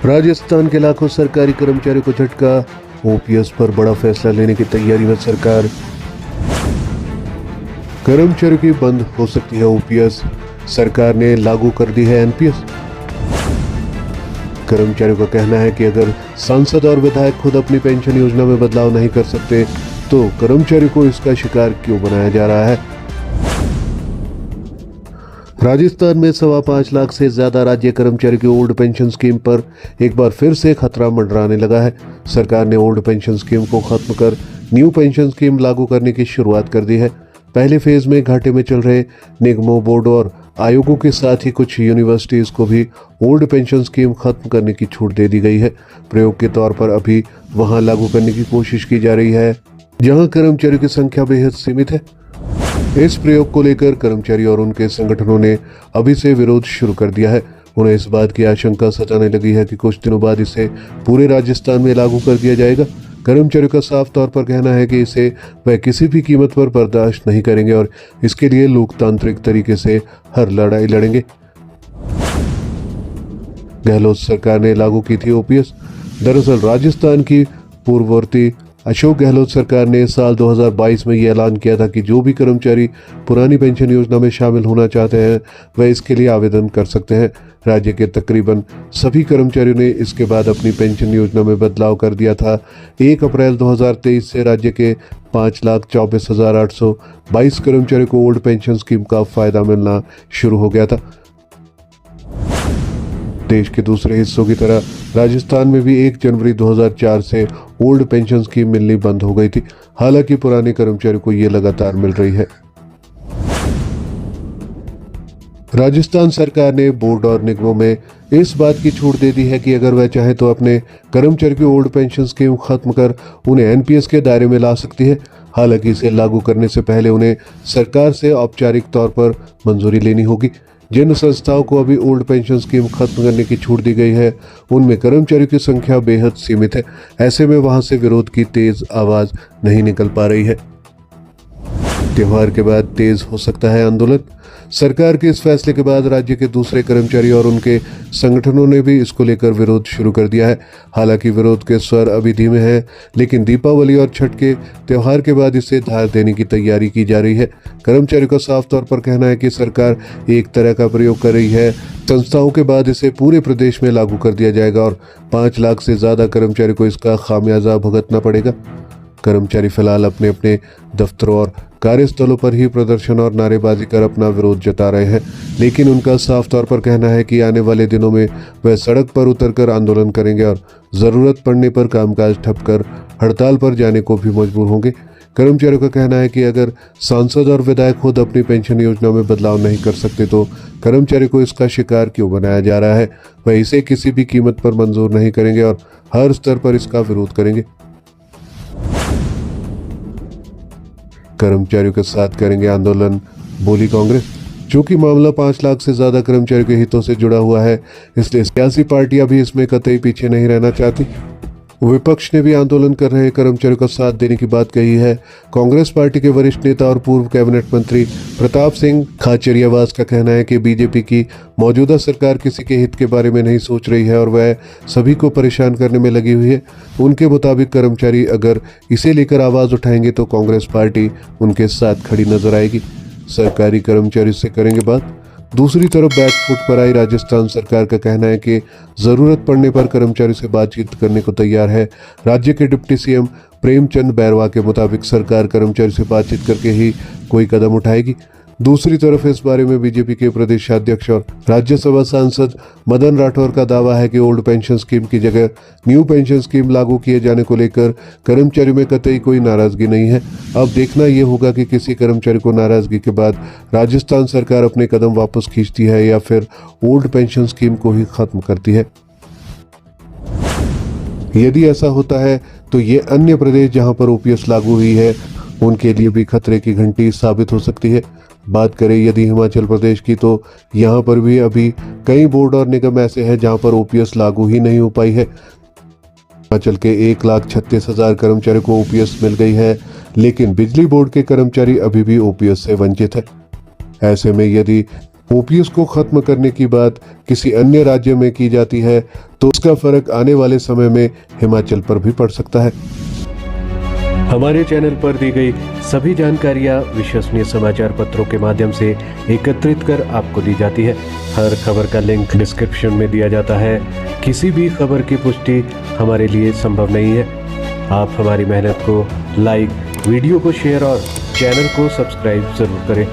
राजस्थान के लाखों सरकारी कर्मचारियों को झटका, ओपीएस पर बड़ा फैसला लेने की तैयारी में सरकार। कर्मचारियों की बंद हो सकती है ओपीएस, सरकार ने लागू कर दी है एनपीएस। कर्मचारियों का कहना है कि अगर सांसद और विधायक खुद अपनी पेंशन योजना में बदलाव नहीं कर सकते तो कर्मचारियों को इसका शिकार क्यों बनाया जा रहा है। राजस्थान में 5.25 लाख से ज्यादा राज्य कर्मचारी की ओल्ड पेंशन स्कीम पर एक बार फिर से खतरा मंडराने लगा है। सरकार ने ओल्ड पेंशन स्कीम को खत्म कर न्यू पेंशन स्कीम लागू करने की शुरुआत कर दी है। पहले फेज में घाटे में चल रहे निगमों, बोर्ड और आयोगों के साथ ही कुछ यूनिवर्सिटीज को भी ओल्ड पेंशन स्कीम खत्म करने की छूट दे दी गई है। प्रयोग के तौर पर अभी वहां लागू करने की कोशिश की जा रही है जहां कर्मचारियों की संख्या बेहद सीमित है। इस प्रयोग को लेकर कर्मचारी और उनके संगठनों ने अभी से विरोध शुरू कर दिया है। उन्हें इस बात की आशंका सताने लगी है कि कुछ दिनों बाद इसे पूरे राजस्थान में लागू कर दिया जाएगा। कर्मचारियों का साफ तौर पर कहना है कि इसे वह किसी भी कीमत पर बर्दाश्त नहीं करेंगे और इसके लिए लोकतांत्रिक तरीके से हर लड़ाई लड़ेंगे। गहलोत सरकार ने लागू की थी ओपीएस। दरअसल राजस्थान की पूर्ववर्ती अशोक गहलोत सरकार ने साल 2022 में यह ऐलान किया था कि जो भी कर्मचारी पुरानी पेंशन योजना में शामिल होना चाहते हैं वह इसके लिए आवेदन कर सकते हैं। राज्य के तकरीबन सभी कर्मचारियों ने इसके बाद अपनी पेंशन योजना में बदलाव कर दिया था। 1 अप्रैल 2023 से राज्य के 5,24,822 कर्मचारियों को ओल्ड पेंशन स्कीम का फायदा मिलना शुरू हो गया था। देश के दूसरे हिस्सों की तरह राजस्थान में भी 1 जनवरी 2004 से ओल्ड पेंशन स्कीम मिलनी बंद हो गई थी। हालांकि पुराने कर्मचारियों को ये लगातार मिल रही है। राजस्थान सरकार ने बोर्ड और निगमों में इस बात की छूट दे दी है कि अगर वह चाहे तो अपने कर्मचारियों की ओल्ड पेंशन स्कीम खत्म कर उन्हें एनपीएस के दायरे में ला सकती है। हालांकि इसे लागू करने से पहले उन्हें सरकार से औपचारिक तौर पर मंजूरी लेनी होगी। जिन संस्थाओं को अभी ओल्ड पेंशन स्कीम खत्म करने की छूट दी गई है उनमें कर्मचारियों की संख्या बेहद सीमित है। ऐसे में वहां से विरोध की तेज आवाज नहीं निकल पा रही है। त्योहार के बाद तेज हो सकता है आंदोलन। सरकार के इस फैसले के बाद राज्य के दूसरे कर्मचारी और उनके संगठनों ने भी इसको लेकर विरोध शुरू कर दिया है। हालांकि विरोध के स्वर अभी धीमे हैं, लेकिन दीपावली और छठ के त्योहार के बाद इसे धार देने की तैयारी की जा रही है। कर्मचारियों का साफ तौर पर कहना है कि सरकार एक तरह का प्रयोग कर रही है। संस्थाओं के बाद इसे पूरे प्रदेश में लागू कर दिया जाएगा और 5 लाख से ज्यादा कर्मचारी को इसका खामियाजा भुगतना पड़ेगा। कर्मचारी फिलहाल अपने अपने दफ्तरों और कार्यस्थलों पर ही प्रदर्शन और नारेबाजी कर अपना विरोध जता रहे हैं, लेकिन उनका साफ तौर पर कहना है कि आने वाले दिनों में वह सड़क पर उतरकर आंदोलन करेंगे और जरूरत पड़ने पर कामकाज ठप कर हड़ताल पर जाने को भी मजबूर होंगे। कर्मचारियों का कहना है कि अगर सांसद और विधायक खुद अपनी पेंशन योजना में बदलाव नहीं कर सकते तो कर्मचारी को इसका शिकार क्यों बनाया जा रहा है। वह इसे किसी भी कीमत पर मंजूर नहीं करेंगे और हर स्तर पर इसका विरोध करेंगे। कर्मचारियों के साथ करेंगे आंदोलन, बोली कांग्रेस। चूंकि मामला 5 लाख से ज्यादा कर्मचारियों के हितों से जुड़ा हुआ है, इसलिए सियासी पार्टियां भी इसमें कतई पीछे नहीं रहना चाहती। विपक्ष ने भी आंदोलन कर रहे कर्मचारियों का साथ देने की बात कही है। कांग्रेस पार्टी के वरिष्ठ नेता और पूर्व कैबिनेट मंत्री प्रताप सिंह खाचरियावास का कहना है कि बीजेपी की मौजूदा सरकार किसी के हित के बारे में नहीं सोच रही है और वह सभी को परेशान करने में लगी हुई है। उनके मुताबिक कर्मचारी अगर इसे लेकर आवाज उठाएंगे तो कांग्रेस पार्टी उनके साथ खड़ी नजर आएगी। सरकारी कर्मचारी से करेंगे बात। दूसरी तरफ बैकफुट पर आई राजस्थान सरकार का कहना है कि जरूरत पड़ने पर कर्मचारी से बातचीत करने को तैयार है। राज्य के डिप्टी सीएम प्रेमचंद बैरवा के मुताबिक सरकार कर्मचारी से बातचीत करके ही कोई कदम उठाएगी। दूसरी तरफ इस बारे में बीजेपी के प्रदेशाध्यक्ष और राज्यसभा सांसद मदन राठौर का दावा है कि ओल्ड पेंशन स्कीम की जगह न्यू पेंशन स्कीम लागू किए जाने को लेकर कर्मचारियों में कतई कोई नाराजगी नहीं है। अब देखना यह होगा कि किसी कर्मचारी को नाराजगी के बाद राजस्थान सरकार अपने कदम वापस खींचती है या फिर ओल्ड पेंशन स्कीम को ही खत्म करती है। यदि ऐसा होता है तो ये अन्य प्रदेश जहां पर ओपीएस लागू हुई है उनके लिए भी खतरे की घंटी साबित हो सकती है। बात करें यदि हिमाचल प्रदेश की, तो यहाँ पर भी अभी कई बोर्ड और निगम ऐसे हैं जहाँ पर ओपीएस लागू ही नहीं हो पाई है। हिमाचल के 1,36,000 कर्मचारियों को ओपीएस मिल गई है, लेकिन बिजली बोर्ड के कर्मचारी अभी भी ओपीएस से वंचित है। ऐसे में यदि ओपीएस को खत्म करने की बात किसी अन्य राज्य में की जाती है तो उसका फर्क आने वाले समय में हिमाचल पर भी पड़ सकता है। हमारे चैनल पर दी गई सभी जानकारियां विश्वसनीय समाचार पत्रों के माध्यम से एकत्रित कर आपको दी जाती है। हर खबर का लिंक डिस्क्रिप्शन में दिया जाता है। किसी भी खबर की पुष्टि हमारे लिए संभव नहीं है। आप हमारी मेहनत को लाइक, वीडियो को शेयर और चैनल को सब्सक्राइब जरूर करें।